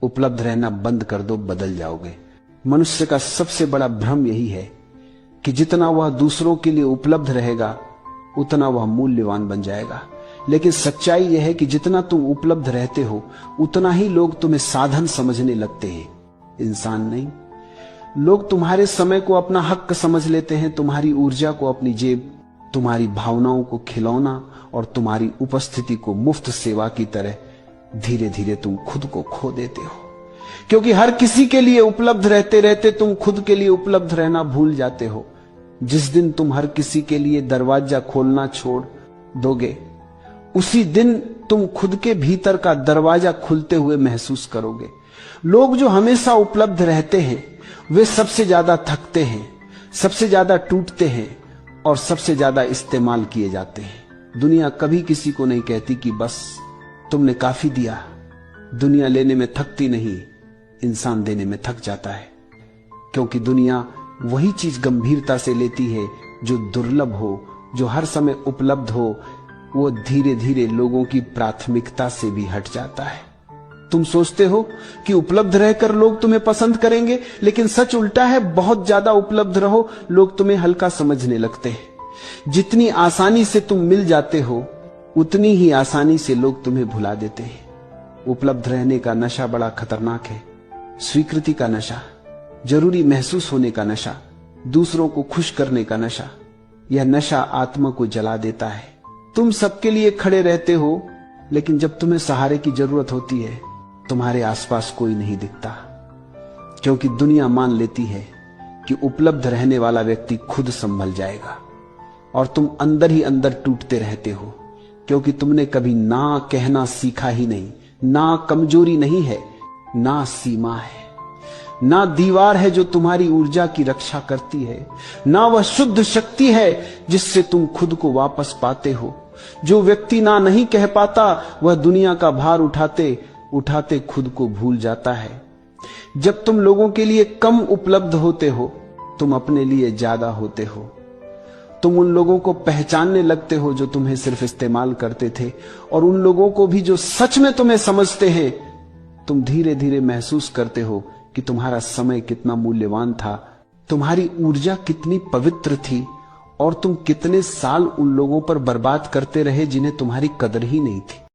उपलब्ध रहना बंद कर दो, बदल जाओगे। मनुष्य का सबसे बड़ा भ्रम यही है कि जितना वह दूसरों के लिए उपलब्ध रहेगा उतना वह मूल्यवान बन जाएगा। लेकिन सच्चाई यह है कि जितना तुम उपलब्ध रहते हो उतना ही लोग तुम्हें साधन समझने लगते हैं, इंसान नहीं। लोग तुम्हारे समय को अपना हक समझ लेते हैं, तुम्हारी ऊर्जा को अपनी जेब, तुम्हारी भावनाओं को खिलौना और तुम्हारी उपस्थिति को मुफ्त सेवा की तरह धीरे धीरे तुम खुद को खो देते हो। क्योंकि हर किसी के लिए उपलब्ध रहते रहते तुम खुद के लिए उपलब्ध रहना भूल जाते हो। जिस दिन तुम हर किसी के लिए दरवाजा खोलना छोड़ दोगे उसी दिन तुम खुद के भीतर का दरवाजा खुलते हुए महसूस करोगे। लोग जो हमेशा उपलब्ध रहते हैं वे सबसे ज्यादा थकते हैं, सबसे ज्यादा टूटते हैं और सबसे ज्यादा इस्तेमाल किए जाते हैं। दुनिया कभी किसी को नहीं कहती कि बस तुमने काफी दिया। दुनिया लेने में थकती नहीं, इंसान देने में थक जाता है। क्योंकि दुनिया वही चीज गंभीरता से लेती है जो दुर्लभ हो, जो हर समय उपलब्ध हो। वो धीरे धीरे लोगों की प्राथमिकता से भी हट जाता है। तुम सोचते हो कि उपलब्ध रहकर लोग तुम्हें पसंद करेंगे, लेकिन सच उल्टा है। बहुत ज्यादा उपलब्ध रहो, लोग तुम्हें हल्का समझने लगते हैं। जितनी आसानी से तुम मिल जाते हो उतनी ही आसानी से लोग तुम्हें भुला देते हैं। उपलब्ध रहने का नशा बड़ा खतरनाक है। स्वीकृति का नशा, जरूरी महसूस होने का नशा, दूसरों को खुश करने का नशा, यह नशा आत्मा को जला देता है। तुम सबके लिए खड़े रहते हो, लेकिन जब तुम्हें सहारे की जरूरत होती है तुम्हारे आसपास कोई नहीं दिखता। क्योंकि दुनिया मान लेती है कि उपलब्ध रहने वाला व्यक्ति खुद संभल जाएगा और तुम अंदर ही अंदर टूटते रहते हो। क्योंकि तुमने कभी ना कहना सीखा ही नहीं। ना कमजोरी नहीं है, ना सीमा है, ना दीवार है जो तुम्हारी ऊर्जा की रक्षा करती है, ना वह शुद्ध शक्ति है जिससे तुम खुद को वापस पाते हो। जो व्यक्ति ना नहीं कह पाता वह दुनिया का भार उठाते उठाते खुद को भूल जाता है। जब तुम लोगों के लिए कम उपलब्ध होते हो तुम अपने लिए ज्यादा होते हो। तुम उन लोगों को पहचानने लगते हो जो तुम्हें सिर्फ इस्तेमाल करते थे, और उन लोगों को भी जो सच में तुम्हें समझते हैं। तुम धीरे धीरे महसूस करते हो कि तुम्हारा समय कितना मूल्यवान था, तुम्हारी ऊर्जा कितनी पवित्र थी, और तुम कितने साल उन लोगों पर बर्बाद करते रहे जिन्हें तुम्हारी कदर ही नहीं थी।